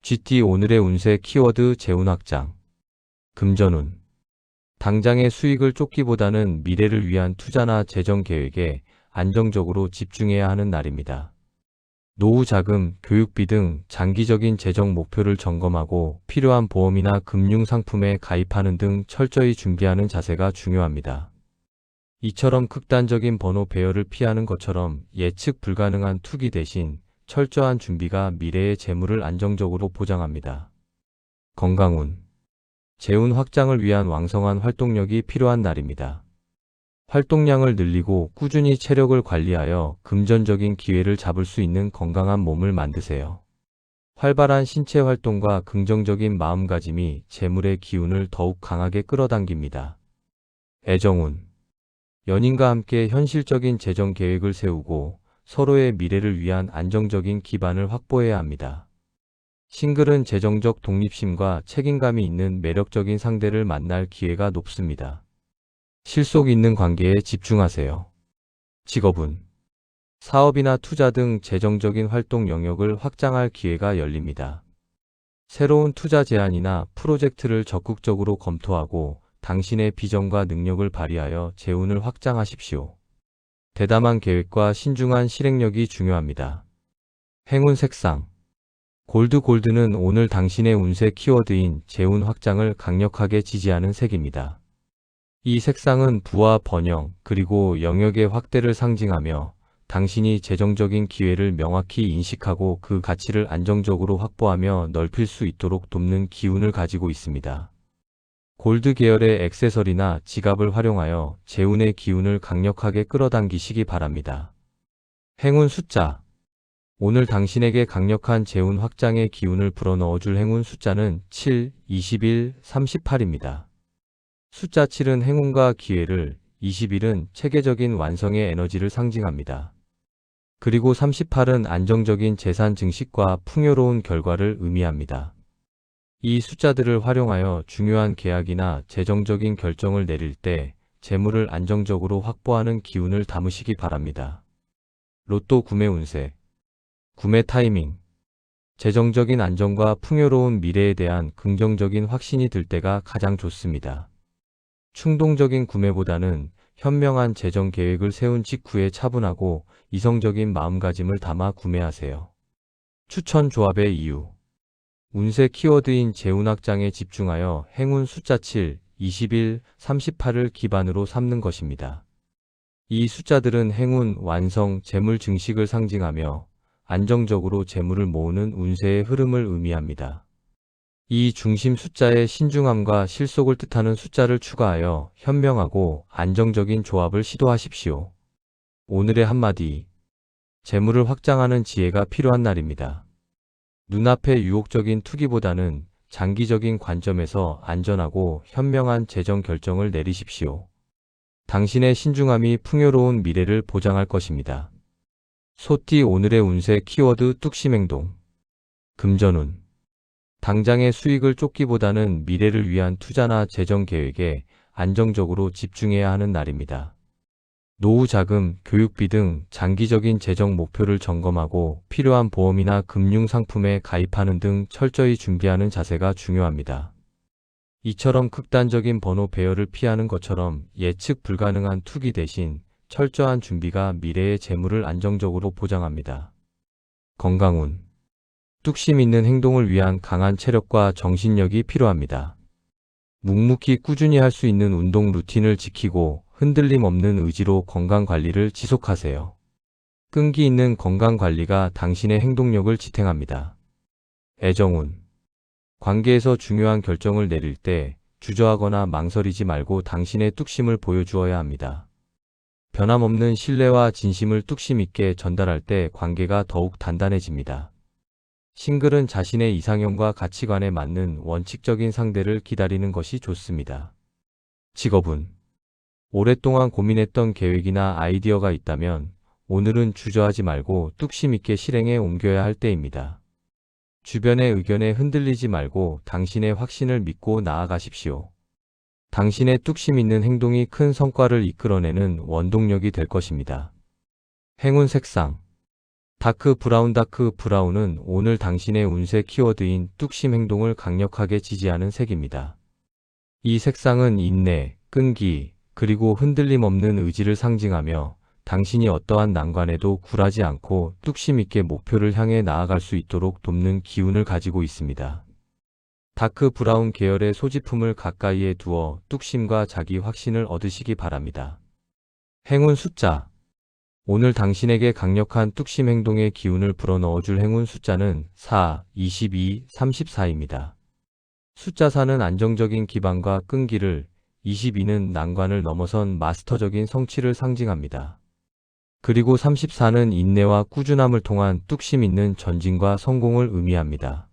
GT 오늘의 운세 키워드 재운 확장. 금전운. 당장의 수익을 쫓기보다는 미래를 위한 투자나 재정 계획에 안정적으로 집중해야 하는 날입니다. 노후 자금, 교육비 등 장기적인 재정 목표를 점검하고 필요한 보험이나 금융 상품에 가입하는 등 철저히 준비하는 자세가 중요합니다. 이처럼 극단적인 번호 배열을 피하는 것처럼 예측 불가능한 투기 대신 철저한 준비가 미래의 재물을 안정적으로 보장합니다. 건강운. 재운 확장을 위한 왕성한 활동력이 필요한 날입니다. 활동량을 늘리고 꾸준히 체력을 관리하여 금전적인 기회를 잡을 수 있는 건강한 몸을 만드세요. 활발한 신체 활동과 긍정적인 마음가짐이 재물의 기운을 더욱 강하게 끌어당깁니다. 애정운. 연인과 함께 현실적인 재정 계획을 세우고 서로의 미래를 위한 안정적인 기반을 확보해야 합니다. 싱글은 재정적 독립심과 책임감이 있는 매력적인 상대를 만날 기회가 높습니다. 실속 있는 관계에 집중하세요. 직업운. 사업이나 투자 등 재정적인 활동 영역을 확장할 기회가 열립니다. 새로운 투자 제안이나 프로젝트를 적극적으로 검토하고 당신의 비전과 능력을 발휘하여 재운을 확장하십시오. 대담한 계획과 신중한 실행력이 중요합니다. 행운 색상. 골드는 오늘 당신의 운세 키워드인 재운 확장을 강력하게 지지하는 색입니다. 이 색상은 부와 번영, 그리고 영역의 확대를 상징하며 당신이 재정적인 기회를 명확히 인식하고 그 가치를 안정적으로 확보하며 넓힐 수 있도록 돕는 기운을 가지고 있습니다. 골드 계열의 액세서리나 지갑을 활용하여 재운의 기운을 강력하게 끌어당기시기 바랍니다. 행운 숫자. 오늘 당신에게 강력한 재운 확장의 기운을 불어넣어줄 행운 숫자는 7, 21, 38입니다. 숫자 7은 행운과 기회를, 21은 체계적인 완성의 에너지를 상징합니다. 그리고 38은 안정적인 재산 증식과 풍요로운 결과를 의미합니다. 이 숫자들을 활용하여 중요한 계약이나 재정적인 결정을 내릴 때 재물을 안정적으로 확보하는 기운을 담으시기 바랍니다. 로또 구매 운세. 구매 타이밍. 재정적인 안정과 풍요로운 미래에 대한 긍정적인 확신이 들 때가 가장 좋습니다. 충동적인 구매보다는 현명한 재정 계획을 세운 직후에 차분하고 이성적인 마음가짐을 담아 구매하세요. 추천 조합의 이유. 운세 키워드인 재운 확장에 집중하여 행운 숫자 7, 21, 38을 기반으로 삼는 것입니다. 이 숫자들은 행운, 완성, 재물 증식을 상징하며 안정적으로 재물을 모으는 운세의 흐름을 의미합니다. 이 중심 숫자에 신중함과 실속을 뜻하는 숫자를 추가하여 현명하고 안정적인 조합을 시도하십시오. 오늘의 한마디. 재물을 확장하는 지혜가 필요한 날입니다. 눈앞의 유혹적인 투기보다는 장기적인 관점에서 안전하고 현명한 재정 결정을 내리십시오. 당신의 신중함이 풍요로운 미래를 보장할 것입니다. 소띠 오늘의 운세 키워드 뚝심행동. 금전운. 당장의 수익을 쫓기보다는 미래를 위한 투자나 재정 계획에 안정적으로 집중해야 하는 날입니다. 노후 자금, 교육비 등 장기적인 재정 목표를 점검하고 필요한 보험이나 금융 상품에 가입하는 등 철저히 준비하는 자세가 중요합니다. 이처럼 극단적인 번호 배열을 피하는 것처럼 예측 불가능한 투기 대신 철저한 준비가 미래의 재물을 안정적으로 보장합니다. 건강운. 뚝심 있는 행동을 위한 강한 체력과 정신력이 필요합니다. 묵묵히 꾸준히 할 수 있는 운동 루틴을 지키고 흔들림 없는 의지로 건강 관리를 지속하세요. 끈기 있는 건강 관리가 당신의 행동력을 지탱합니다. 애정운. 관계에서 중요한 결정을 내릴 때 주저하거나 망설이지 말고 당신의 뚝심을 보여주어야 합니다. 변함없는 신뢰와 진심을 뚝심 있게 전달할 때 관계가 더욱 단단해집니다. 싱글은 자신의 이상형과 가치관에 맞는 원칙적인 상대를 기다리는 것이 좋습니다. 직업운. 오랫동안 고민했던 계획이나 아이디어가 있다면 오늘은 주저하지 말고 뚝심 있게 실행에 옮겨야 할 때입니다. 주변의 의견에 흔들리지 말고 당신의 확신을 믿고 나아가십시오. 당신의 뚝심 있는 행동이 큰 성과를 이끌어내는 원동력이 될 것입니다. 행운 색상. 다크 브라운은 오늘 당신의 운세 키워드인 뚝심 행동을 강력하게 지지하는 색입니다. 이 색상은 인내, 끈기, 그리고 흔들림 없는 의지를 상징하며 당신이 어떠한 난관에도 굴하지 않고 뚝심 있게 목표를 향해 나아갈 수 있도록 돕는 기운을 가지고 있습니다. 다크 브라운 계열의 소지품을 가까이에 두어 뚝심과 자기 확신을 얻으시기 바랍니다. 행운 숫자. 오늘 당신에게 강력한 뚝심 행동의 기운을 불어넣어줄 행운 숫자는 4, 22, 34입니다. 숫자 4는 안정적인 기반과 끈기를, 22는 난관을 넘어선 마스터적인 성취를 상징합니다. 그리고 34는 인내와 꾸준함을 통한 뚝심 있는 전진과 성공을 의미합니다.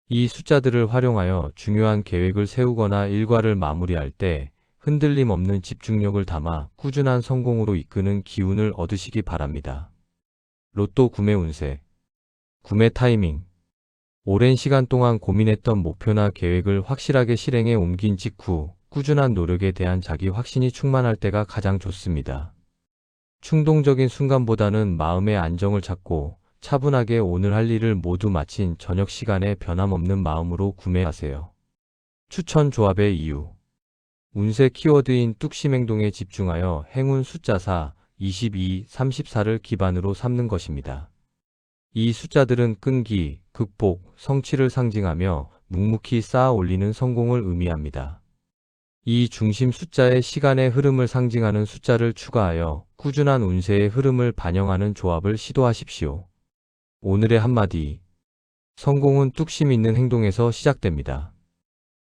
이 숫자들을 활용하여 중요한 계획을 세우거나 일과를 마무리할 때 흔들림 없는 집중력을 담아 꾸준한 성공으로 이끄는 기운을 얻으시기 바랍니다. 로또 구매 운세. 구매 타이밍. 오랜 시간 동안 고민했던 목표나 계획을 확실하게 실행에 옮긴 직후 꾸준한 노력에 대한 자기 확신이 충만할 때가 가장 좋습니다. 충동적인 순간보다는 마음의 안정을 찾고 차분하게 오늘 할 일을 모두 마친 저녁 시간에 변함없는 마음으로 구매하세요. 추천 조합의 이유. 운세 키워드인 뚝심 행동에 집중하여 행운 숫자 4, 22, 34를 기반으로 삼는 것입니다. 이 숫자들은 끈기, 극복, 성취를 상징하며 묵묵히 쌓아 올리는 성공을 의미합니다. 이 중심 숫자의 시간의 흐름을 상징하는 숫자를 추가하여 꾸준한 운세의 흐름을 반영하는 조합을 시도하십시오. 오늘의 한마디. 성공은 뚝심 있는 행동에서 시작됩니다.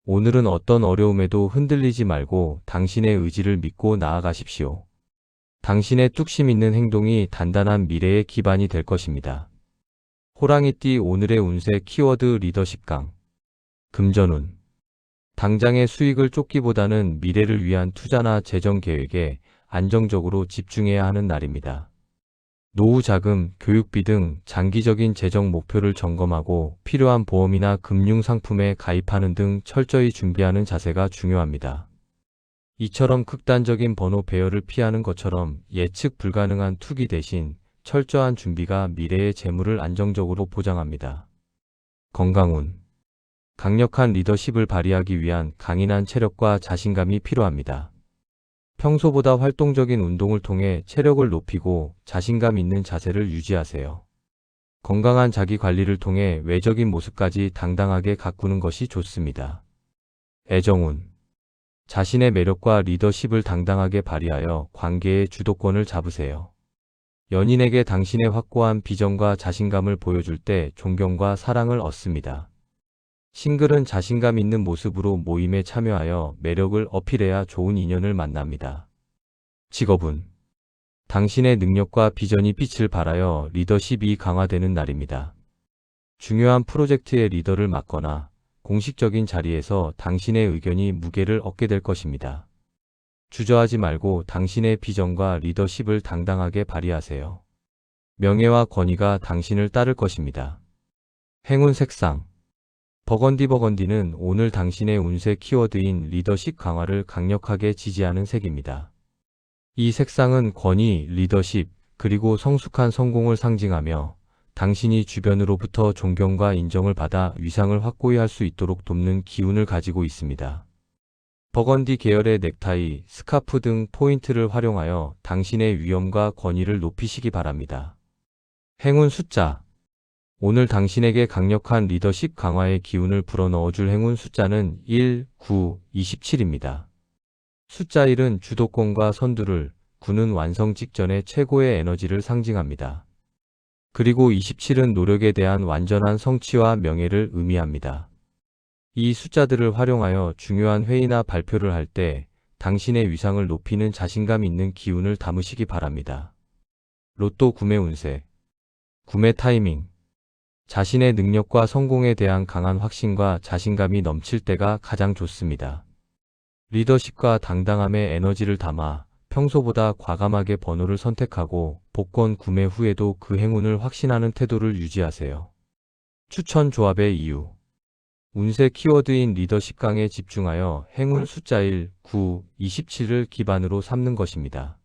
오늘은 어떤 어려움에도 흔들리지 말고 당신의 의지를 믿고 나아가십시오. 당신의 뚝심 있는 행동이 단단한 미래의 기반이 될 것입니다. 호랑이띠 오늘의 운세 키워드 리더십 강. 금전운. 당장의 수익을 쫓기보다는 미래를 위한 투자나 재정 계획에 안정적으로 집중해야 하는 날입니다. 노후 자금, 교육비 등 장기적인 재정 목표를 점검하고 필요한 보험이나 금융 상품에 가입하는 등 철저히 준비하는 자세가 중요합니다. 이처럼 극단적인 번호 배열을 피하는 것처럼 예측 불가능한 투기 대신 철저한 준비가 미래의 재물을 안정적으로 보장합니다. 건강운. 강력한 리더십을 발휘하기 위한 강인한 체력과 자신감이 필요합니다. 평소보다 활동적인 운동을 통해 체력을 높이고 자신감 있는 자세를 유지하세요. 건강한 자기 관리를 통해 외적인 모습까지 당당하게 가꾸는 것이 좋습니다. 애정운. 자신의 매력과 리더십을 당당하게 발휘하여 관계의 주도권을 잡으세요. 연인에게 당신의 확고한 비전과 자신감을 보여줄 때 존경과 사랑을 얻습니다. 싱글은 자신감 있는 모습으로 모임에 참여하여 매력을 어필해야 좋은 인연을 만납니다. 직업운. 당신의 능력과 비전이 빛을 발하여 리더십이 강화되는 날입니다. 중요한 프로젝트의 리더를 맡거나 공식적인 자리에서 당신의 의견이 무게를 얻게 될 것입니다. 주저하지 말고 당신의 비전과 리더십을 당당하게 발휘하세요. 명예와 권위가 당신을 따를 것입니다. 행운 색상. 버건디는 오늘 당신의 운세 키워드인 리더십 강화를 강력하게 지지하는 색입니다. 이 색상은 권위, 리더십, 그리고 성숙한 성공을 상징하며 당신이 주변으로부터 존경과 인정을 받아 위상을 확고히 할 수 있도록 돕는 기운을 가지고 있습니다. 버건디 계열의 넥타이, 스카프 등 포인트를 활용하여 당신의 위엄과 권위를 높이시기 바랍니다. 행운 숫자. 오늘 당신에게 강력한 리더십 강화의 기운을 불어넣어줄 행운 숫자는 1, 9, 27입니다. 숫자 1은 주도권과 선두를, 9는 완성 직전의 최고의 에너지를 상징합니다. 그리고 27은 노력에 대한 완전한 성취와 명예를 의미합니다. 이 숫자들을 활용하여 중요한 회의나 발표를 할 때 당신의 위상을 높이는 자신감 있는 기운을 담으시기 바랍니다. 로또 구매 운세. 구매 타이밍. 자신의 능력과 성공에 대한 강한 확신과 자신감이 넘칠 때가 가장 좋습니다. 리더십과 당당함의 에너지를 담아 평소보다 과감하게 번호를 선택하고 복권 구매 후에도 그 행운을 확신하는 태도를 유지하세요. 추천 조합의 이유. 운세 키워드인 리더십 강에 집중하여 행운 숫자 1, 9, 27을 기반으로 삼는 것입니다.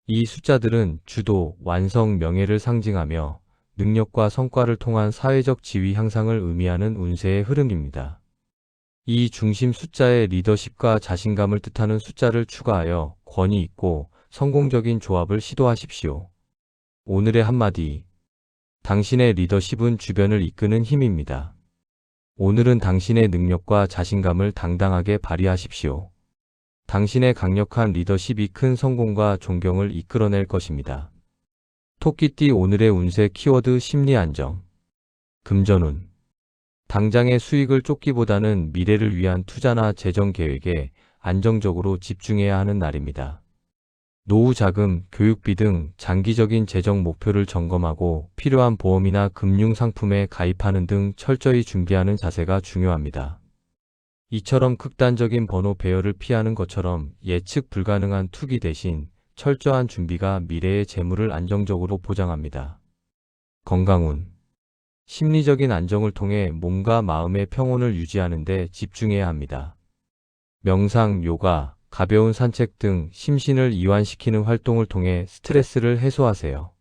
이 숫자들은 주도, 완성, 명예를 상징하며 능력과 성과를 통한 사회적 지위 향상을 의미하는 운세의 흐름입니다. 이 중심 숫자에 리더십과 자신감을 뜻하는 숫자를 추가하여 권위 있고 성공적인 조합을 시도하십시오. 오늘의 한마디. 당신의 리더십은 주변을 이끄는 힘입니다. 오늘은 당신의 능력과 자신감을 당당하게 발휘하십시오. 당신의 강력한 리더십이 큰 성공과 존경을 이끌어낼 것입니다. 토끼띠 오늘의 운세 키워드 심리 안정. 금전운. 당장의 수익을 쫓기보다는 미래를 위한 투자나 재정 계획에 안정적으로 집중해야 하는 날입니다. 노후 자금, 교육비 등 장기적인 재정 목표를 점검하고 필요한 보험이나 금융 상품에 가입하는 등 철저히 준비하는 자세가 중요합니다. 이처럼 극단적인 번호 배열을 피하는 것처럼 예측 불가능한 투기 대신 철저한 준비가 미래의 재물을 안정적으로 보장합니다. 건강운. 심리적인 안정을 통해 몸과 마음의 평온을 유지하는 데 집중해야 합니다. 명상, 요가, 가벼운 산책 등 심신을 이완시키는 활동을 통해 스트레스를 해소하세요.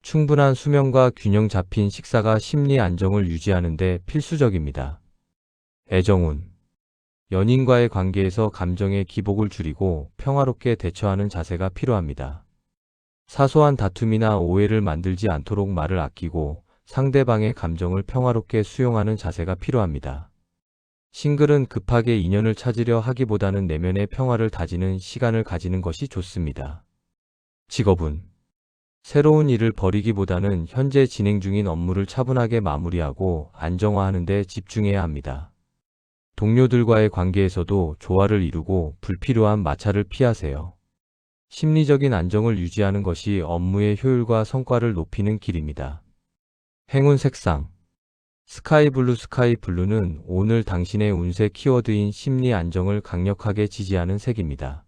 충분한 수면과 균형 잡힌 식사가 심리 안정을 유지하는 데 필수적입니다. 애정운. 연인과의 관계에서 감정의 기복을 줄이고 평화롭게 대처하는 자세가 필요합니다. 사소한 다툼이나 오해를 만들지 않도록 말을 아끼고 상대방의 감정을 평화롭게 수용하는 자세가 필요합니다. 싱글은 급하게 인연을 찾으려 하기보다는 내면의 평화를 다지는 시간을 가지는 것이 좋습니다. 직업운. 새로운 일을 벌이기보다는 현재 진행 중인 업무를 차분하게 마무리하고 안정화하는 데 집중해야 합니다. 동료들과의 관계에서도 조화를 이루고 불필요한 마찰을 피하세요. 심리적인 안정을 유지하는 것이 업무의 효율과 성과를 높이는 길입니다. 행운 색상. 스카이블루. 스카이블루는 오늘 당신의 운세 키워드인 심리 안정을 강력하게 지지하는 색입니다.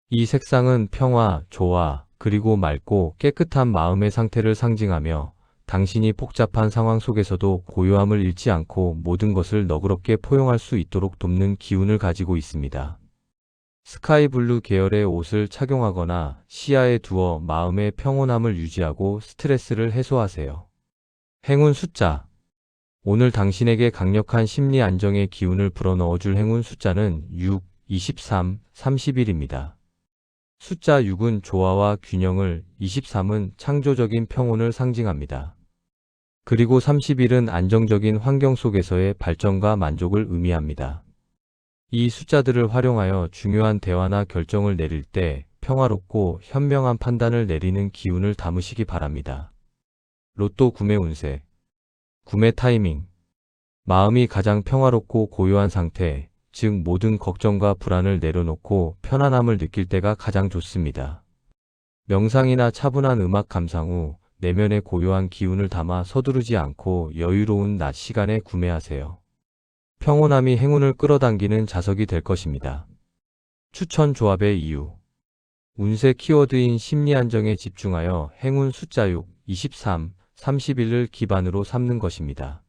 이 색상은 평화, 조화, 그리고 맑고 깨끗한 마음의 상태를 상징하며 당신이 복잡한 상황 속에서도 고요함을 잃지 않고 모든 것을 너그럽게 포용할 수 있도록 돕는 기운을 가지고 있습니다. 스카이블루 계열의 옷을 착용하거나 시야에 두어 마음의 평온함을 유지하고 스트레스를 해소하세요. 행운 숫자. 오늘 당신에게 강력한 심리 안정의 기운을 불어넣어줄 행운 숫자는 6, 23, 31입니다. 숫자 6은 조화와 균형을, 23은 창조적인 평온을 상징합니다. 그리고 31은 안정적인 환경 속에서의 발전과 만족을 의미합니다. 이 숫자들을 활용하여 중요한 대화나 결정을 내릴 때 평화롭고 현명한 판단을 내리는 기운을 담으시기 바랍니다. 로또 구매 운세. 구매 타이밍. 마음이 가장 평화롭고 고요한 상태, 즉 모든 걱정과 불안을 내려놓고 편안함을 느낄 때가 가장 좋습니다. 명상이나 차분한 음악 감상 후 내면의 고요한 기운을 담아 서두르지 않고 여유로운 낮 시간에 구매하세요. 평온함이 행운을 끌어당기는 자석이 될 것입니다. 추천 조합의 이유. 운세 키워드인 심리 안정에 집중하여 행운 숫자 6, 23, 31을 기반으로 삼는 것입니다.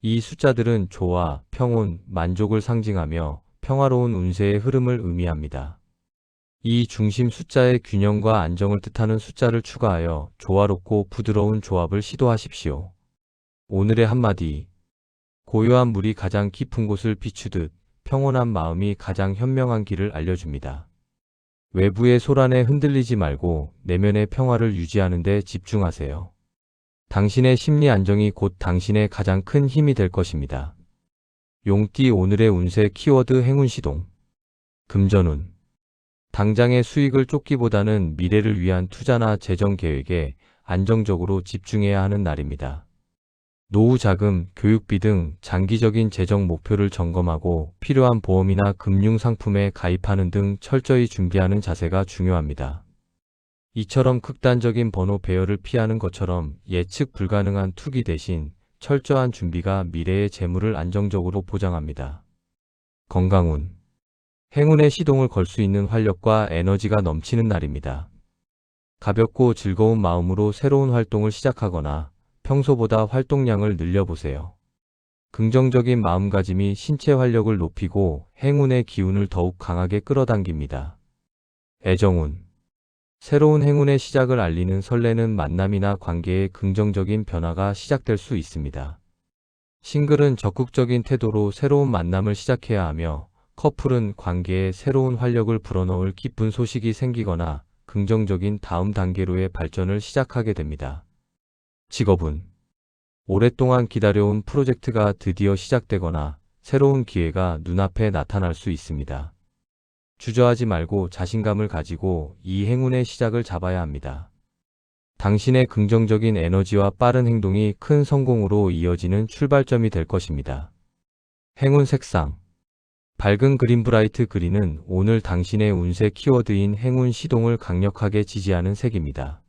이 숫자들은 조화, 평온, 만족을 상징하며 평화로운 운세의 흐름을 의미합니다. 이 중심 숫자의 균형과 안정을 뜻하는 숫자를 추가하여 조화롭고 부드러운 조합을 시도하십시오. 오늘의 한마디. 고요한 물이 가장 깊은 곳을 비추듯 평온한 마음이 가장 현명한 길을 알려줍니다. 외부의 소란에 흔들리지 말고 내면의 평화를 유지하는 데 집중하세요. 당신의 심리 안정이 곧 당신의 가장 큰 힘이 될 것입니다. 용띠 오늘의 운세 키워드 행운 시동. 금전운. 당장의 수익을 쫓기보다는 미래를 위한 투자나 재정 계획에 안정적으로 집중해야 하는 날입니다. 노후 자금, 교육비 등 장기적인 재정 목표를 점검하고 필요한 보험이나 금융 상품에 가입하는 등 철저히 준비하는 자세가 중요합니다. 이처럼 극단적인 번호 배열을 피하는 것처럼 예측 불가능한 투기 대신 철저한 준비가 미래의 재물을 안정적으로 보장합니다. 건강운. 행운의 시동을 걸 수 있는 활력과 에너지가 넘치는 날입니다. 가볍고 즐거운 마음으로 새로운 활동을 시작하거나 평소보다 활동량을 늘려보세요. 긍정적인 마음가짐이 신체 활력을 높이고 행운의 기운을 더욱 강하게 끌어당깁니다. 애정운. 새로운 행운의 시작을 알리는 설레는 만남이나 관계의 긍정적인 변화가 시작될 수 있습니다. 싱글은 적극적인 태도로 새로운 만남을 시작해야 하며, 커플은 관계에 새로운 활력을 불어넣을 기쁜 소식이 생기거나 긍정적인 다음 단계로의 발전을 시작하게 됩니다. 직업은 오랫동안 기다려온 프로젝트가 드디어 시작되거나 새로운 기회가 눈앞에 나타날 수 있습니다. 주저하지 말고 자신감을 가지고 이 행운의 시작을 잡아야 합니다. 당신의 긍정적인 에너지와 빠른 행동이 큰 성공으로 이어지는 출발점이 될 것입니다. 행운 색상 밝은 그린 브라이트 그린은 오늘 당신의 운세 키워드인 행운 시동을 강력하게 지지하는 색입니다.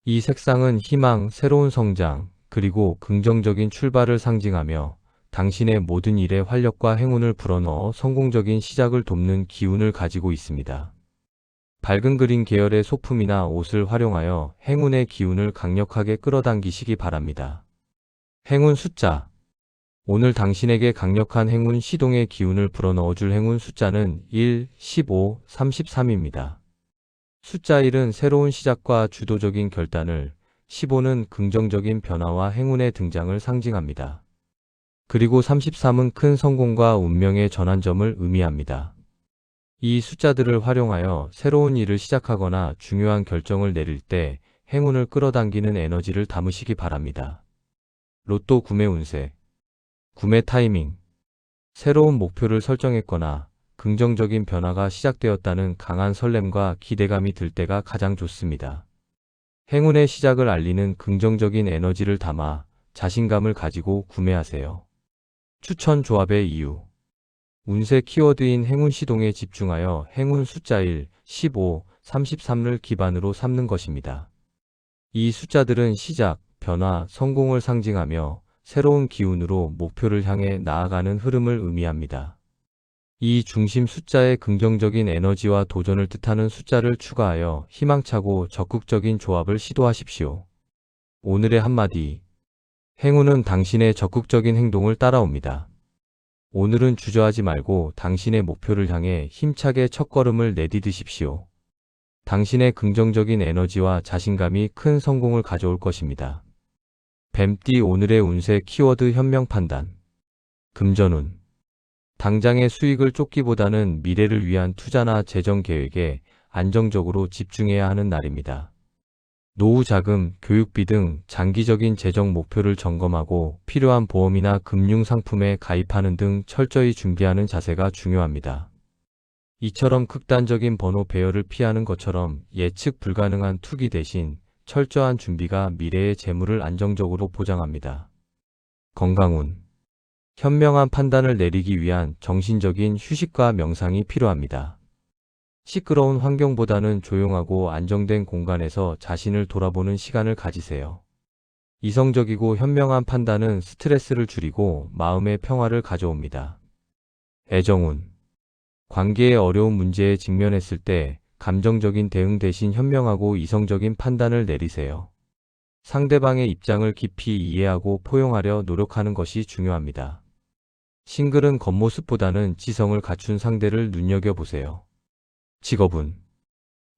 이 색상은 희망, 새로운 성장, 그리고 긍정적인 출발을 상징하며 당신의 모든 일에 활력과 행운을 불어넣어 성공적인 시작을 돕는 기운을 가지고 있습니다. 밝은 그린 계열의 소품이나 옷을 활용하여 행운의 기운을 강력하게 끌어당기시기 바랍니다. 행운 숫자 오늘 당신에게 강력한 행운 시동의 기운을 불어넣어줄 행운 숫자는 1, 15, 33입니다. 숫자 1은 새로운 시작과 주도적인 결단을, 15는 긍정적인 변화와 행운의 등장을 상징합니다. 그리고 33은 큰 성공과 운명의 전환점을 의미합니다. 이 숫자들을 활용하여 새로운 일을 시작하거나 중요한 결정을 내릴 때 행운을 끌어당기는 에너지를 담으시기 바랍니다. 로또 구매 운세 구매 타이밍 새로운 목표를 설정했거나 긍정적인 변화가 시작되었다는 강한 설렘과 기대감이 들 때가 가장 좋습니다. 행운의 시작을 알리는 긍정적인 에너지를 담아 자신감을 가지고 구매하세요. 추천 조합의 이유 운세 키워드인 행운 시동에 집중하여 행운 숫자 1, 15, 33을 기반으로 삼는 것입니다. 이 숫자들은 시작, 변화, 성공을 상징하며 새로운 기운으로 목표를 향해 나아가는 흐름을 의미합니다. 이 중심 숫자에 긍정적인 에너지와 도전을 뜻하는 숫자를 추가하여 희망차고 적극적인 조합을 시도하십시오. 오늘의 한마디 행운은 당신의 적극적인 행동을 따라옵니다. 오늘은 주저하지 말고 당신의 목표를 향해 힘차게 첫걸음을 내디디십시오. 당신의 긍정적인 에너지와 자신감이 큰 성공을 가져올 것입니다. 뱀띠 오늘의 운세 키워드 현명 판단 금전운 당장의 수익을 쫓기보다는 미래를 위한 투자나 재정 계획에 안정적으로 집중해야 하는 날입니다. 노후 자금, 교육비 등 장기적인 재정 목표를 점검하고 필요한 보험이나 금융 상품에 가입하는 등 철저히 준비하는 자세가 중요합니다. 이처럼 극단적인 번호 배열을 피하는 것처럼 예측 불가능한 투기 대신 철저한 준비가 미래의 재물을 안정적으로 보장합니다. 건강운 현명한 판단을 내리기 위한 정신적인 휴식과 명상이 필요합니다. 시끄러운 환경보다는 조용하고 안정된 공간에서 자신을 돌아보는 시간을 가지세요. 이성적이고 현명한 판단은 스트레스를 줄이고 마음의 평화를 가져옵니다. 애정운 관계의 어려운 문제에 직면했을 때 감정적인 대응 대신 현명하고 이성적인 판단을 내리세요. 상대방의 입장을 깊이 이해하고 포용하려 노력하는 것이 중요합니다. 싱글은 겉모습보다는 지성을 갖춘 상대를 눈여겨보세요. 직업은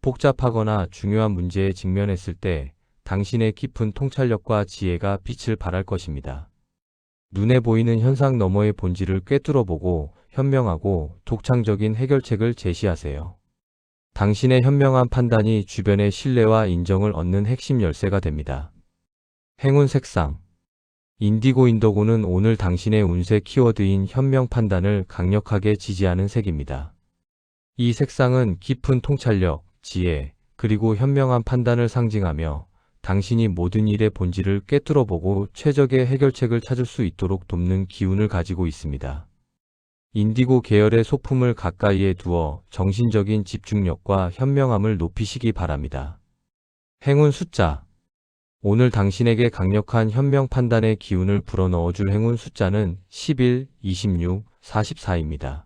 복잡하거나 중요한 문제에 직면했을 때 당신의 깊은 통찰력과 지혜가 빛을 발할 것입니다. 눈에 보이는 현상 너머의 본질을 꿰뚫어보고 현명하고 독창적인 해결책을 제시하세요. 당신의 현명한 판단이 주변의 신뢰와 인정을 얻는 핵심 열쇠가 됩니다. 행운 색상 인디고 인더고는 오늘 당신의 운세 키워드인 현명 판단을 강력하게 지지하는 색입니다. 이 색상은 깊은 통찰력, 지혜, 그리고 현명한 판단을 상징하며 당신이 모든 일의 본질을 꿰뚫어보고 최적의 해결책을 찾을 수 있도록 돕는 기운을 가지고 있습니다. 인디고 계열의 소품을 가까이에 두어 정신적인 집중력과 현명함을 높이시기 바랍니다. 행운 숫자 오늘 당신에게 강력한 현명 판단의 기운을 불어넣어줄 행운 숫자는 11, 26, 44입니다.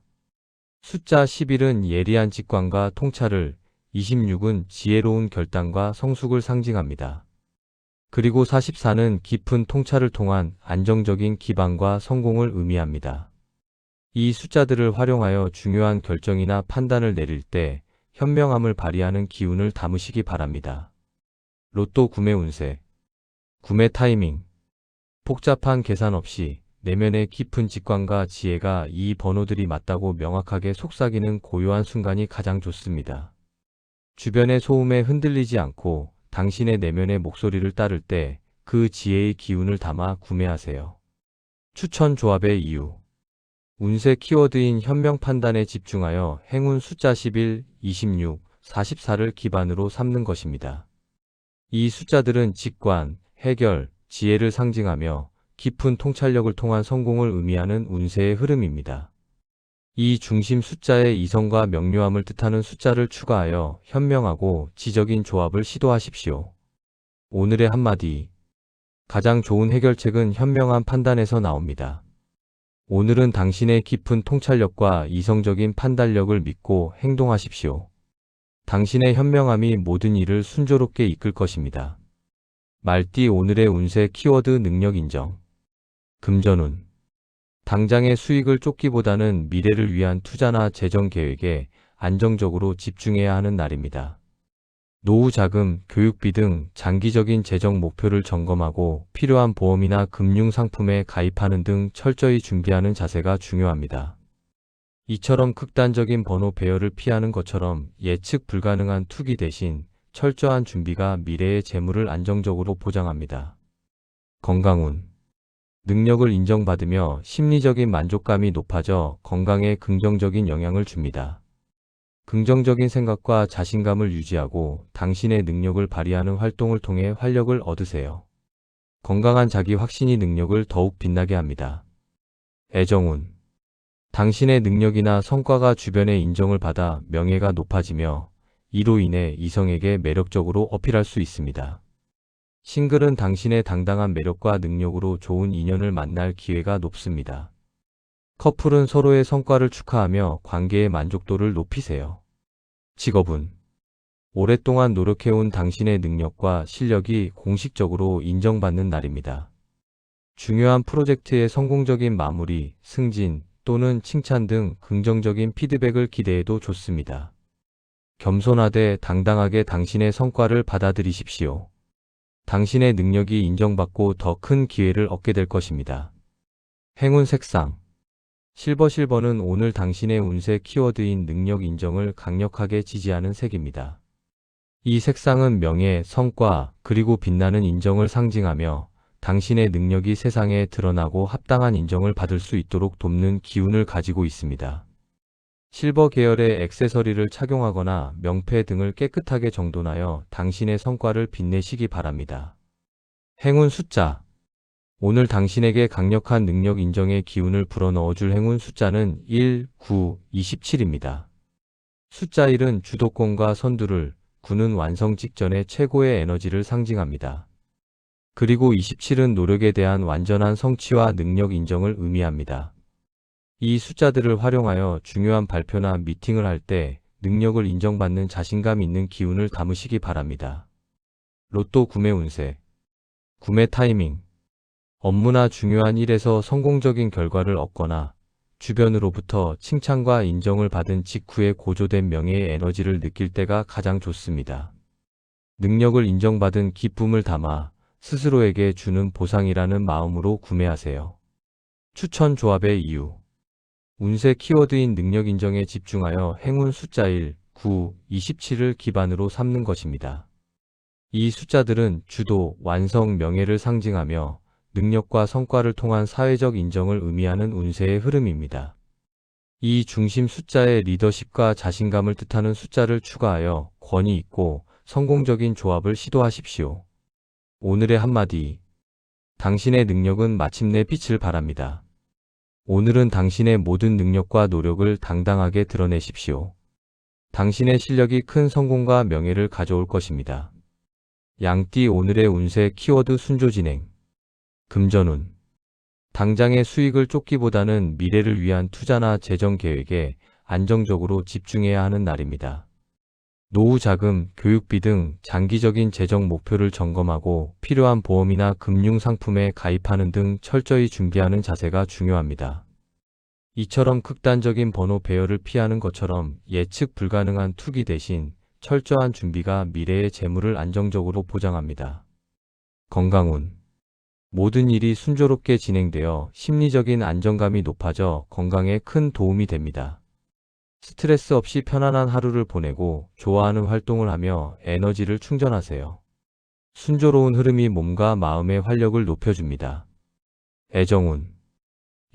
숫자 11은 예리한 직관과 통찰을, 26은 지혜로운 결단과 성숙을 상징합니다. 그리고 44는 깊은 통찰을 통한 안정적인 기반과 성공을 의미합니다. 이 숫자들을 활용하여 중요한 결정이나 판단을 내릴 때 현명함을 발휘하는 기운을 담으시기 바랍니다. 로또 구매 운세. 구매 타이밍. 복잡한 계산 없이 내면의 깊은 직관과 지혜가 이 번호들이 맞다고 명확하게 속삭이는 고요한 순간이 가장 좋습니다. 주변의 소음에 흔들리지 않고 당신의 내면의 목소리를 따를 때 그 지혜의 기운을 담아 구매하세요. 추천 조합의 이유. 운세 키워드인 현명 판단에 집중하여 행운 숫자 11, 26, 44를 기반으로 삼는 것입니다. 이 숫자들은 직관, 해결, 지혜를 상징하며 깊은 통찰력을 통한 성공을 의미하는 운세의 흐름입니다. 이 중심 숫자에 이성과 명료함을 뜻하는 숫자를 추가하여 현명하고 지적인 조합을 시도하십시오. 오늘의 한마디. 가장 좋은 해결책은 현명한 판단에서 나옵니다. 오늘은 당신의 깊은 통찰력과 이성적인 판단력을 믿고 행동하십시오. 당신의 현명함이 모든 일을 순조롭게 이끌 것입니다. 말띠 오늘의 운세 키워드 능력 인정. 금전운. 당장의 수익을 쫓기보다는 미래를 위한 투자나 재정 계획에 안정적으로 집중해야 하는 날입니다. 노후 자금, 교육비 등 장기적인 재정 목표를 점검하고 필요한 보험이나 금융 상품에 가입하는 등 철저히 준비하는 자세가 중요합니다. 이처럼 극단적인 번호 배열을 피하는 것처럼 예측 불가능한 투기 대신 철저한 준비가 미래의 재물을 안정적으로 보장합니다. 건강운. 능력을 인정받으며 심리적인 만족감이 높아져 건강에 긍정적인 영향을 줍니다. 긍정적인 생각과 자신감을 유지하고 당신의 능력을 발휘하는 활동을 통해 활력을 얻으세요. 건강한 자기 확신이 능력을 더욱 빛나게 합니다. 애정운. 당신의 능력이나 성과가 주변의 인정을 받아 명예가 높아지며 이로 인해 이성에게 매력적으로 어필할 수 있습니다. 싱글은 당신의 당당한 매력과 능력으로 좋은 인연을 만날 기회가 높습니다. 커플은 서로의 성과를 축하하며 관계의 만족도를 높이세요. 직업운. 오랫동안 노력해온 당신의 능력과 실력이 공식적으로 인정받는 날입니다. 중요한 프로젝트의 성공적인 마무리, 승진 또는 칭찬 등 긍정적인 피드백을 기대해도 좋습니다. 겸손하되 당당하게 당신의 성과를 받아들이십시오. 당신의 능력이 인정받고 더 큰 기회를 얻게 될 것입니다. 행운 색상. 실버는 오늘 당신의 운세 키워드인 능력 인정을 강력하게 지지하는 색입니다. 이 색상은 명예, 성과, 그리고 빛나는 인정을 상징하며 당신의 능력이 세상에 드러나고 합당한 인정을 받을 수 있도록 돕는 기운을 가지고 있습니다. 실버 계열의 액세서리를 착용하거나 명패 등을 깨끗하게 정돈하여 당신의 성과를 빛내시기 바랍니다. 행운 숫자. 오늘 당신에게 강력한 능력 인정의 기운을 불어넣어줄 행운 숫자는 1, 9, 27입니다. 숫자 1은 주도권과 선두를, 9는 완성 직전의 최고의 에너지를 상징합니다. 그리고 27은 노력에 대한 완전한 성취와 능력 인정을 의미합니다. 이 숫자들을 활용하여 중요한 발표나 미팅을 할 때 능력을 인정받는 자신감 있는 기운을 담으시기 바랍니다. 로또 구매 운세. 구매 타이밍. 업무나 중요한 일에서 성공적인 결과를 얻거나 주변으로부터 칭찬과 인정을 받은 직후에 고조된 명예의 에너지를 느낄 때가 가장 좋습니다. 능력을 인정받은 기쁨을 담아 스스로에게 주는 보상이라는 마음으로 구매하세요. 추천 조합의 이유. 운세 키워드인 능력 인정에 집중하여 행운 숫자 1, 9, 27을 기반으로 삼는 것입니다. 이 숫자들은 주도, 완성, 명예를 상징하며 능력과 성과를 통한 사회적 인정을 의미하는 운세의 흐름입니다. 이 중심 숫자에 리더십과 자신감을 뜻하는 숫자를 추가하여 권위 있고 성공적인 조합을 시도하십시오. 오늘의 한마디. 당신의 능력은 마침내 빛을 발합니다. 오늘은 당신의 모든 능력과 노력을 당당하게 드러내십시오. 당신의 실력이 큰 성공과 명예를 가져올 것입니다. 양띠 오늘의 운세 키워드 순조 진행. 금전운. 당장의 수익을 쫓기보다는 미래를 위한 투자나 재정 계획에 안정적으로 집중해야 하는 날입니다. 노후 자금, 교육비 등 장기적인 재정 목표를 점검하고 필요한 보험이나 금융 상품에 가입하는 등 철저히 준비하는 자세가 중요합니다. 이처럼 극단적인 번호 배열을 피하는 것처럼 예측 불가능한 투기 대신 철저한 준비가 미래의 재물을 안정적으로 보장합니다. 건강운. 모든 일이 순조롭게 진행되어 심리적인 안정감이 높아져 건강에 큰 도움이 됩니다. 스트레스 없이 편안한 하루를 보내고 좋아하는 활동을 하며 에너지를 충전하세요. 순조로운 흐름이 몸과 마음의 활력을 높여줍니다. 애정운.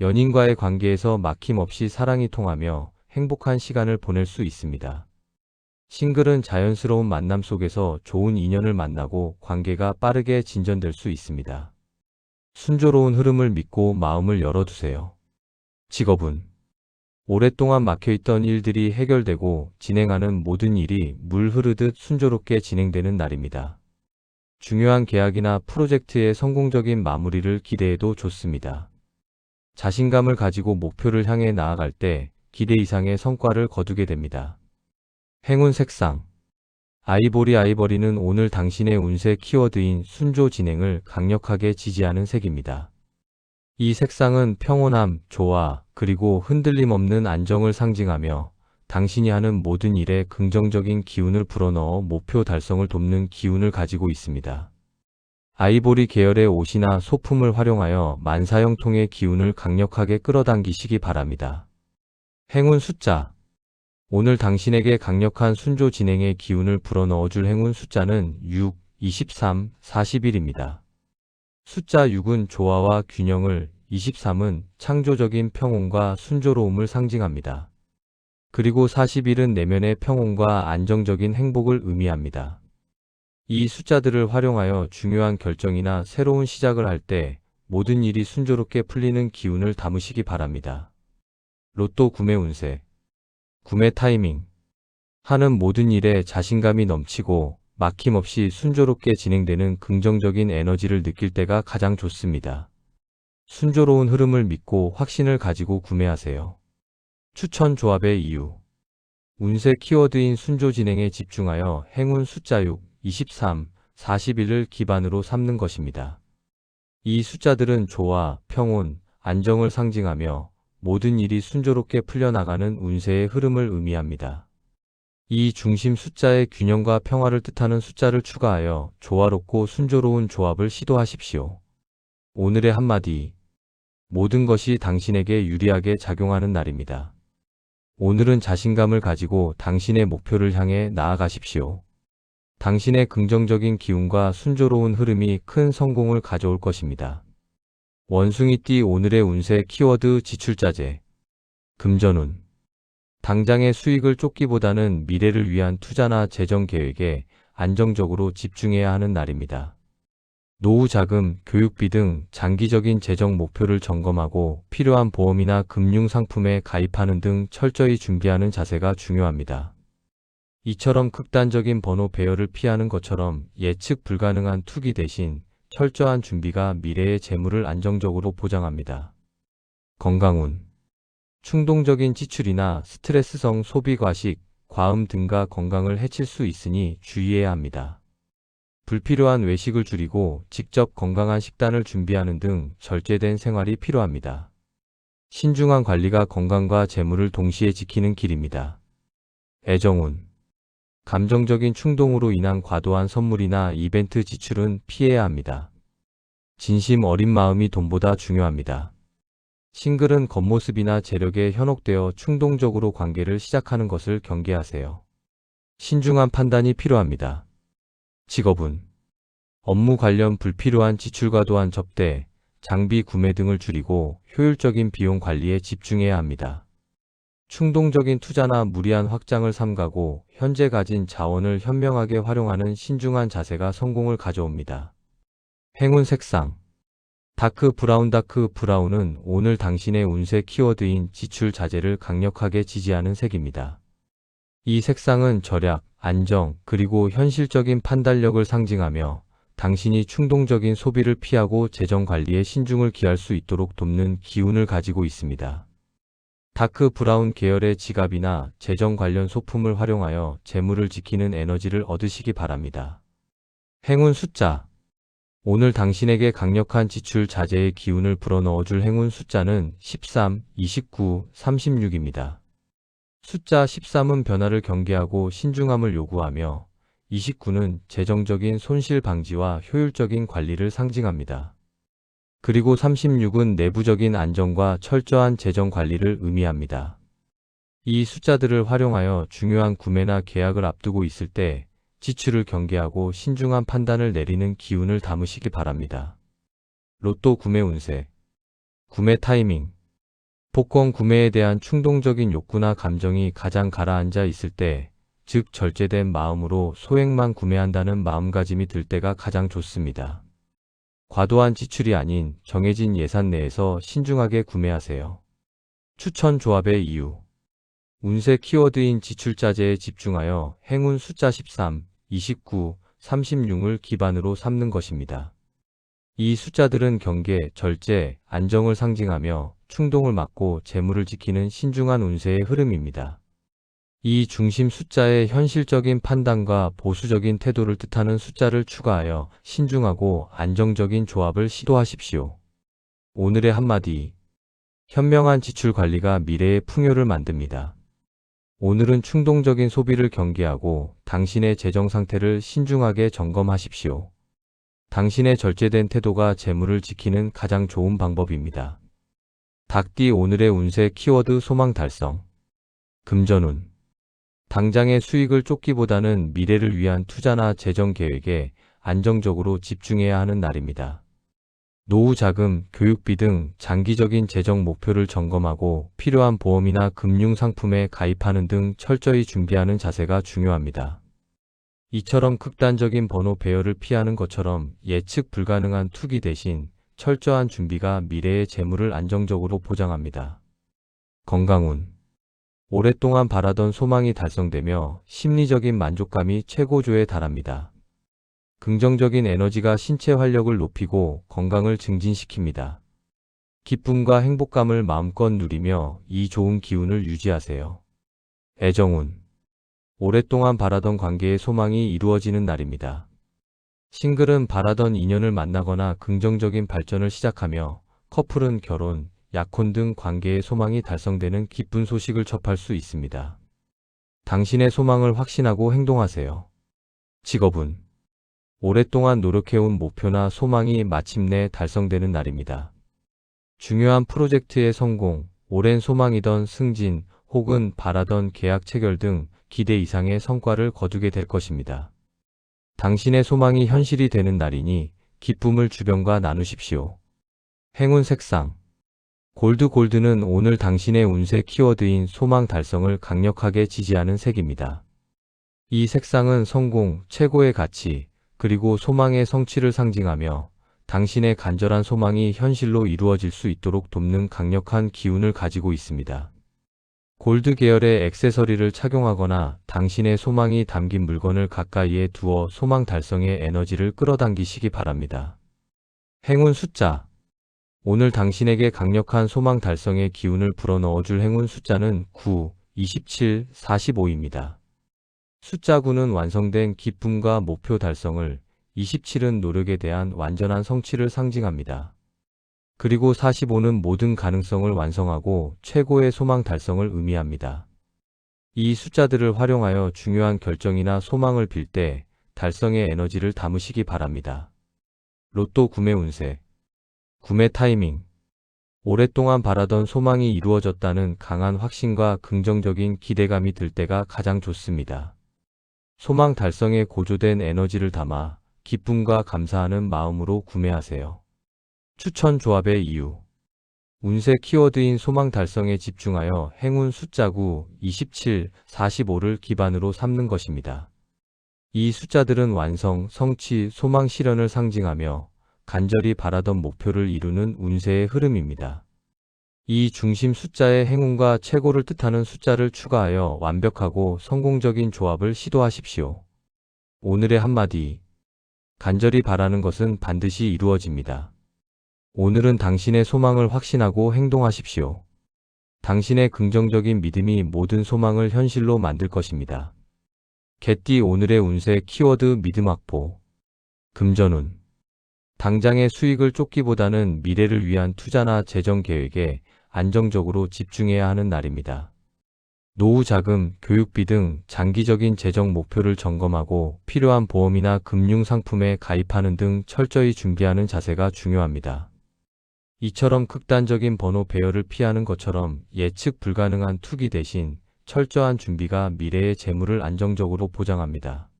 연인과의 관계에서 막힘없이 사랑이 통하며 행복한 시간을 보낼 수 있습니다. 싱글은 자연스러운 만남 속에서 좋은 인연을 만나고 관계가 빠르게 진전될 수 있습니다. 순조로운 흐름을 믿고 마음을 열어두세요. 직업운. 오랫동안 막혀있던 일들이 해결되고 진행하는 모든 일이 물 흐르듯 순조롭게 진행되는 날입니다. 중요한 계약이나 프로젝트의 성공적인 마무리를 기대해도 좋습니다. 자신감을 가지고 목표를 향해 나아갈 때 기대 이상의 성과를 거두게 됩니다. 행운 색상. 아이보리는 오늘 당신의 운세 키워드인 순조 진행을 강력하게 지지하는 색입니다. 이 색상은 평온함, 조화, 그리고 흔들림 없는 안정을 상징하며 당신이 하는 모든 일에 긍정적인 기운을 불어넣어 목표 달성을 돕는 기운을 가지고 있습니다. 아이보리 계열의 옷이나 소품을 활용하여 만사형통의 기운을 강력하게 끌어당기시기 바랍니다. 행운 숫자. 오늘 당신에게 강력한 순조 진행의 기운을 불어넣어줄 행운 숫자는 6, 23, 41입니다. 숫자 6은 조화와 균형을, 23은 창조적인 평온과 순조로움을 상징합니다. 그리고 41은 내면의 평온과 안정적인 행복을 의미합니다. 이 숫자들을 활용하여 중요한 결정이나 새로운 시작을 할 때 모든 일이 순조롭게 풀리는 기운을 담으시기 바랍니다. 로또 구매 운세. 구매 타이밍. 하는 모든 일에 자신감이 넘치고 막힘없이 순조롭게 진행되는 긍정적인 에너지를 느낄 때가 가장 좋습니다. 순조로운 흐름을 믿고 확신을 가지고 구매하세요. 추천 조합의 이유. 운세 키워드인 순조 진행에 집중하여 행운 숫자 6, 23, 41을 기반으로 삼는 것입니다. 이 숫자들은 조화, 평온, 안정을 상징하며 모든 일이 순조롭게 풀려나가는 운세의 흐름을 의미합니다. 이 중심 숫자의 균형과 평화를 뜻하는 숫자를 추가하여 조화롭고 순조로운 조합을 시도하십시오. 오늘의 한마디. 모든 것이 당신에게 유리하게 작용하는 날입니다. 오늘은 자신감을 가지고 당신의 목표를 향해 나아가십시오. 당신의 긍정적인 기운과 순조로운 흐름이 큰 성공을 가져올 것입니다. 원숭이띠 오늘의 운세 키워드 지출자재. 금전운. 당장의 수익을 쫓기보다는 미래를 위한 투자나 재정 계획에 안정적으로 집중해야 하는 날입니다. 노후 자금, 교육비 등 장기적인 재정 목표를 점검하고 필요한 보험이나 금융 상품에 가입하는 등 철저히 준비하는 자세가 중요합니다. 이처럼 극단적인 번호 배열을 피하는 것처럼 예측 불가능한 투기 대신 철저한 준비가 미래의 재물을 안정적으로 보장합니다. 건강운. 충동적인 지출이나 스트레스성 소비 과식, 과음 등과 건강을 해칠 수 있으니 주의해야 합니다. 불필요한 외식을 줄이고 직접 건강한 식단을 준비하는 등 절제된 생활이 필요합니다. 신중한 관리가 건강과 재물을 동시에 지키는 길입니다. 애정운. 감정적인 충동으로 인한 과도한 선물이나 이벤트 지출은 피해야 합니다. 진심 어린 마음이 돈보다 중요합니다. 싱글은 겉모습이나 재력에 현혹되어 충동적으로 관계를 시작하는 것을 경계하세요. 신중한 판단이 필요합니다. 직업운. 업무 관련 불필요한 지출과 또한 접대, 장비 구매 등을 줄이고 효율적인 비용 관리에 집중해야 합니다. 충동적인 투자나 무리한 확장을 삼가고 현재 가진 자원을 현명하게 활용하는 신중한 자세가 성공을 가져옵니다. 행운 색상. 다크 브라운은 오늘 당신의 운세 키워드인 지출 자제를 강력하게 지지하는 색입니다. 이 색상은 절약, 안정, 그리고 현실적인 판단력을 상징하며 당신이 충동적인 소비를 피하고 재정 관리에 신중을 기할 수 있도록 돕는 기운을 가지고 있습니다. 다크 브라운 계열의 지갑이나 재정 관련 소품을 활용하여 재물을 지키는 에너지를 얻으시기 바랍니다. 행운 숫자. 오늘 당신에게 강력한 지출 자제의 기운을 불어넣어줄 행운 숫자는 13, 29, 36입니다. 숫자 13은 변화를 경계하고 신중함을 요구하며 29는 재정적인 손실 방지와 효율적인 관리를 상징합니다. 그리고 36은 내부적인 안정과 철저한 재정 관리를 의미합니다. 이 숫자들을 활용하여 중요한 구매나 계약을 앞두고 있을 때 지출을 경계하고 신중한 판단을 내리는 기운을 담으시기 바랍니다. 로또 구매 운세, 구매 타이밍, 복권 구매에 대한 충동적인 욕구나 감정이 가장 가라앉아 있을 때, 즉 절제된 마음으로 소액만 구매한다는 마음가짐이 들 때가 가장 좋습니다. 과도한 지출이 아닌 정해진 예산 내에서 신중하게 구매하세요. 추천 조합의 이유. 운세 키워드인 지출자재에 집중하여 행운 숫자 13, 29, 36을 기반으로 삼는 것입니다. 이 숫자들은 경계, 절제, 안정을 상징하며 충동을 막고 재물을 지키는 신중한 운세의 흐름입니다. 이 중심 숫자에 현실적인 판단과 보수적인 태도를 뜻하는 숫자를 추가하여 신중하고 안정적인 조합을 시도하십시오. 오늘의 한마디. 현명한 지출 관리가 미래의 풍요를 만듭니다. 오늘은 충동적인 소비를 경계하고 당신의 재정 상태를 신중하게 점검하십시오. 당신의 절제된 태도가 재물을 지키는 가장 좋은 방법입니다. 닭띠 오늘의 운세 키워드 소망 달성. 금전운. 당장의 수익을 쫓기보다는 미래를 위한 투자나 재정 계획에 안정적으로 집중해야 하는 날입니다. 노후 자금, 교육비 등 장기적인 재정 목표를 점검하고 필요한 보험이나 금융 상품에 가입하는 등 철저히 준비하는 자세가 중요합니다. 이처럼 극단적인 번호 배열을 피하는 것처럼 예측 불가능한 투기 대신 철저한 준비가 미래의 재물을 안정적으로 보장합니다. 건강운. 오랫동안 바라던 소망이 달성되며 심리적인 만족감이 최고조에 달합니다. 긍정적인 에너지가 신체 활력을 높이고 건강을 증진시킵니다. 기쁨과 행복감을 마음껏 누리며 이 좋은 기운을 유지하세요. 애정운. 오랫동안 바라던 관계의 소망이 이루어지는 날입니다. 싱글은 바라던 인연을 만나거나 긍정적인 발전을 시작하며 커플은 결혼, 약혼 등 관계의 소망이 달성되는 기쁜 소식을 접할 수 있습니다. 당신의 소망을 확신하고 행동하세요. 직업운. 오랫동안 노력해온 목표나 소망이 마침내 달성되는 날입니다. 중요한 프로젝트의 성공, 오랜 소망이던 승진, 혹은 바라던 계약 체결 등 기대 이상의 성과를 거두게 될 것입니다. 당신의 소망이 현실이 되는 날이니 기쁨을 주변과 나누십시오. 행운 색상. 골드는 오늘 당신의 운세 키워드인 소망 달성을 강력하게 지지하는 색입니다. 이 색상은 성공, 최고의 가치, 그리고 소망의 성취를 상징하며 당신의 간절한 소망이 현실로 이루어질 수 있도록 돕는 강력한 기운을 가지고 있습니다. 골드 계열의 액세서리를 착용하거나 당신의 소망이 담긴 물건을 가까이에 두어 소망 달성의 에너지를 끌어당기시기 바랍니다. 행운 숫자. 오늘 당신에게 강력한 소망 달성의 기운을 불어넣어줄 행운 숫자는 9, 27, 45입니다. 숫자 9는 완성된 기쁨과 목표 달성을, 27은 노력에 대한 완전한 성취를 상징합니다. 그리고 45는 모든 가능성을 완성하고 최고의 소망 달성을 의미합니다. 이 숫자들을 활용하여 중요한 결정이나 소망을 빌 때 달성의 에너지를 담으시기 바랍니다. 로또 구매 운세. 구매 타이밍. 오랫동안 바라던 소망이 이루어졌다는 강한 확신과 긍정적인 기대감이 들 때가 가장 좋습니다. 소망 달성에 고조된 에너지를 담아 기쁨과 감사하는 마음으로 구매하세요. 추천 조합의 이유. 운세 키워드인 소망 달성에 집중하여 행운 숫자 9, 27, 45를 기반으로 삼는 것입니다. 이 숫자들은 완성, 성취, 소망 실현을 상징하며 간절히 바라던 목표를 이루는 운세의 흐름입니다. 이 중심 숫자의 행운과 최고를 뜻하는 숫자를 추가하여 완벽하고 성공적인 조합을 시도하십시오. 오늘의 한마디. 간절히 바라는 것은 반드시 이루어집니다. 오늘은 당신의 소망을 확신하고 행동하십시오. 당신의 긍정적인 믿음이 모든 소망을 현실로 만들 것입니다. 개띠 오늘의 운세 키워드 믿음 확보. 금전운. 당장의 수익을 쫓기보다는 미래를 위한 투자나 재정 계획에 안정적으로 집중해야 하는 날입니다. 노후 자금, 교육비 등 장기적인 재정 목표를 점검하고 필요한 보험이나 금융 상품에 가입하는 등 철저히 준비하는 자세가 중요합니다. 이처럼 극단적인 번호 배열을 피하는 것처럼 예측 불가능한 투기 대신 철저한 준비가 미래의 재물을 안정적으로 보장합니다.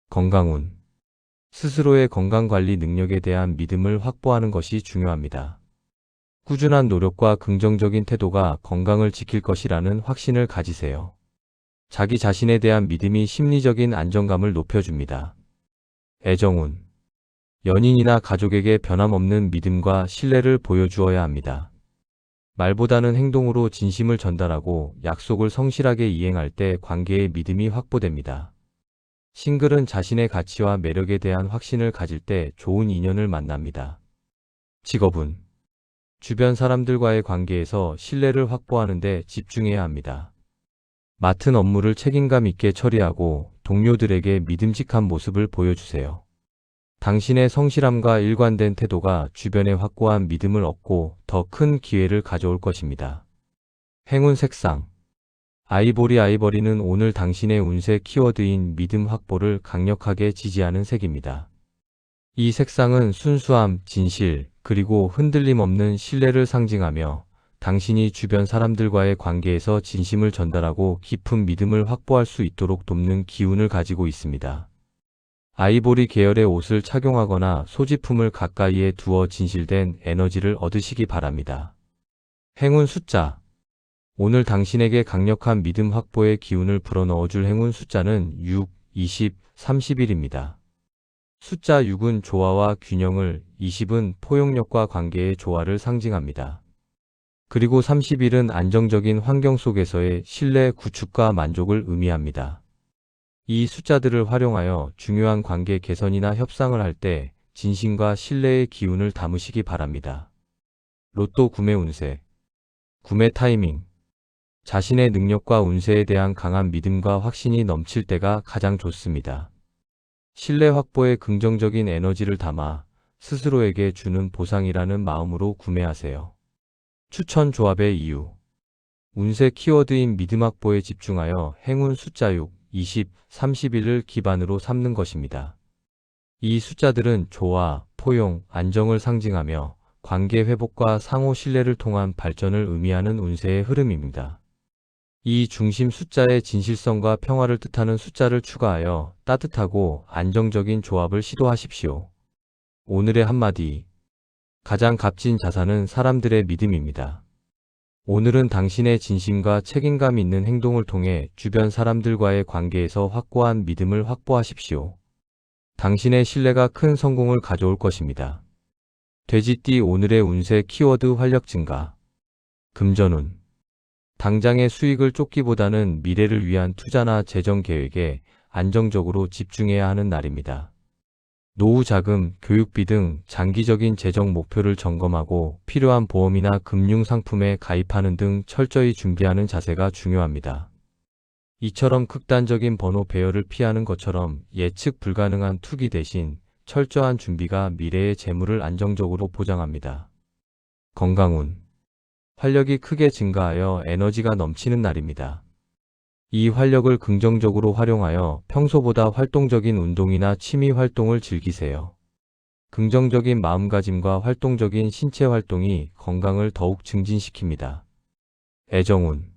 건강운. 스스로의 건강관리 능력에 대한 믿음을 확보하는 것이 중요합니다. 꾸준한 노력과 긍정적인 태도가 건강을 지킬 것이라는 확신을 가지세요. 자기 자신에 대한 믿음이 심리적인 안정감을 높여줍니다. 애정운. 연인이나 가족에게 변함없는 믿음과 신뢰를 보여주어야 합니다. 말보다는 행동으로 진심을 전달하고 약속을 성실하게 이행할 때 관계의 믿음이 확보됩니다. 싱글은 자신의 가치와 매력에 대한 확신을 가질 때 좋은 인연을 만납니다. 직업운. 주변 사람들과의 관계에서 신뢰를 확보하는 데 집중해야 합니다. 맡은 업무를 책임감 있게 처리하고 동료들에게 믿음직한 모습을 보여주세요. 당신의 성실함과 일관된 태도가 주변에 확고한 믿음을 얻고 더 큰 기회를 가져올 것입니다. 행운 색상. 아이보리는 오늘 당신의 운세 키워드인 믿음 확보를 강력하게 지지하는 색입니다. 이 색상은 순수함, 진실, 그리고 흔들림 없는 신뢰를 상징하며 당신이 주변 사람들과의 관계에서 진심을 전달하고 깊은 믿음을 확보할 수 있도록 돕는 기운을 가지고 있습니다. 아이보리 계열의 옷을 착용하거나 소지품을 가까이에 두어 진실된 에너지를 얻으시기 바랍니다. 행운 숫자. 오늘 당신에게 강력한 믿음 확보의 기운을 불어넣어줄 행운 숫자는 6, 20, 31입니다. 숫자 6은 조화와 균형을, 20은 포용력과 관계의 조화를 상징합니다. 그리고 31은 안정적인 환경 속에서의 신뢰 구축과 만족을 의미합니다. 이 숫자들을 활용하여 중요한 관계 개선이나 협상을 할 때 진심과 신뢰의 기운을 담으시기 바랍니다. 로또 구매 운세. 구매 타이밍. 자신의 능력과 운세에 대한 강한 믿음과 확신이 넘칠 때가 가장 좋습니다. 신뢰 확보에 긍정적인 에너지를 담아 스스로에게 주는 보상이라는 마음으로 구매하세요. 추천 조합의 이유. 운세 키워드인 믿음 확보에 집중하여 행운 숫자 6, 20, 31을 기반으로 삼는 것입니다. 이 숫자들은 조화, 포용, 안정을 상징하며 관계 회복과 상호 신뢰를 통한 발전을 의미하는 운세의 흐름입니다. 이 중심 숫자의 진실성과 평화를 뜻하는 숫자를 추가하여 따뜻하고 안정적인 조합을 시도하십시오. 오늘의 한마디. 가장 값진 자산은 사람들의 믿음입니다. 오늘은 당신의 진심과 책임감 있는 행동을 통해 주변 사람들과의 관계에서 확고한 믿음을 확보하십시오. 당신의 신뢰가 큰 성공을 가져올 것입니다. 돼지띠 오늘의 운세 키워드 활력 증가. 금전운. 당장의 수익을 쫓기보다는 미래를 위한 투자나 재정 계획에 안정적으로 집중해야 하는 날입니다. 노후 자금, 교육비 등 장기적인 재정 목표를 점검하고 필요한 보험이나 금융 상품에 가입하는 등 철저히 준비하는 자세가 중요합니다. 이처럼 극단적인 번호 배열을 피하는 것처럼 예측 불가능한 투기 대신 철저한 준비가 미래의 재물을 안정적으로 보장합니다. 건강운. 활력이 크게 증가하여 에너지가 넘치는 날입니다. 이 활력을 긍정적으로 활용하여 평소보다 활동적인 운동이나 취미 활동을 즐기세요. 긍정적인 마음가짐과 활동적인 신체 활동이 건강을 더욱 증진시킵니다. 애정운.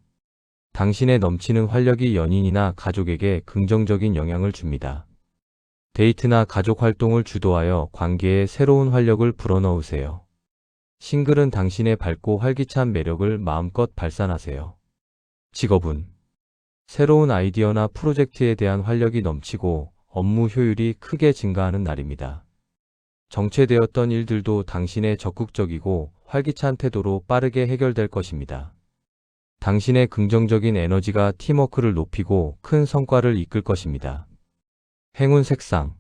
당신의 넘치는 활력이 연인이나 가족에게 긍정적인 영향을 줍니다. 데이트나 가족 활동을 주도하여 관계에 새로운 활력을 불어넣으세요. 싱글은 당신의 밝고 활기찬 매력을 마음껏 발산하세요. 직업운. 새로운 아이디어나 프로젝트에 대한 활력이 넘치고 업무 효율이 크게 증가하는 날입니다. 정체되었던 일들도 당신의 적극적이고 활기찬 태도로 빠르게 해결될 것입니다. 당신의 긍정적인 에너지가 팀워크를 높이고 큰 성과를 이끌 것입니다. 행운 색상.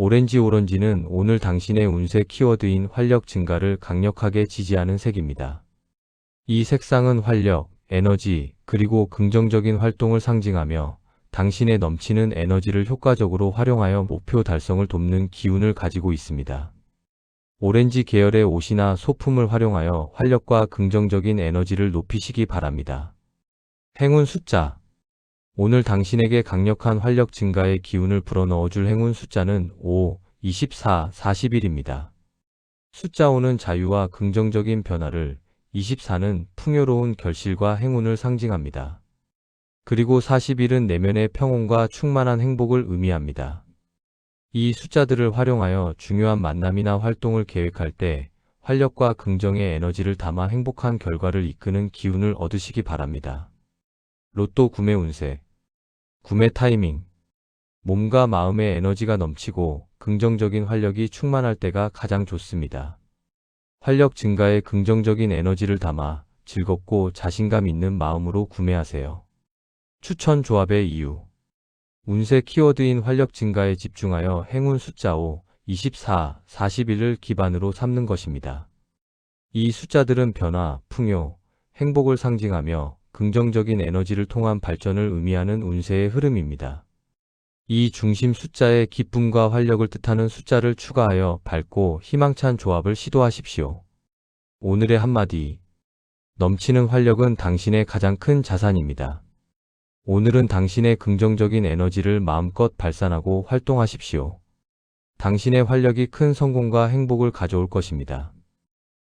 오렌지는 오늘 당신의 운세 키워드인 활력 증가를 강력하게 지지하는 색입니다. 이 색상은 활력, 에너지, 그리고 긍정적인 활동을 상징하며 당신의 넘치는 에너지를 효과적으로 활용하여 목표 달성을 돕는 기운을 가지고 있습니다. 오렌지 계열의 옷이나 소품을 활용하여 활력과 긍정적인 에너지를 높이시기 바랍니다. 행운 숫자. 오늘 당신에게 강력한 활력 증가의 기운을 불어넣어줄 행운 숫자는 5, 24, 41입니다. 숫자 5는 자유와 긍정적인 변화를, 24는 풍요로운 결실과 행운을 상징합니다. 그리고 41은 내면의 평온과 충만한 행복을 의미합니다. 이 숫자들을 활용하여 중요한 만남이나 활동을 계획할 때 활력과 긍정의 에너지를 담아 행복한 결과를 이끄는 기운을 얻으시기 바랍니다. 로또 구매 운세. 구매 타이밍. 몸과 마음의 에너지가 넘치고 긍정적인 활력이 충만할 때가 가장 좋습니다. 활력 증가에 긍정적인 에너지를 담아 즐겁고 자신감 있는 마음으로 구매하세요. 추천 조합의 이유. 운세 키워드인 활력 증가에 집중하여 행운 숫자 5, 24, 41을 기반으로 삼는 것입니다. 이 숫자들은 변화, 풍요, 행복을 상징하며 긍정적인 에너지를 통한 발전을 의미하는 운세의 흐름입니다. 이 중심 숫자에 기쁨과 활력을 뜻하는 숫자를 추가하여 밝고 희망찬 조합을 시도하십시오. 오늘의 한마디. 넘치는 활력은 당신의 가장 큰 자산입니다. 오늘은 당신의 긍정적인 에너지를 마음껏 발산하고 활동하십시오. 당신의 활력이 큰 성공과 행복을 가져올 것입니다.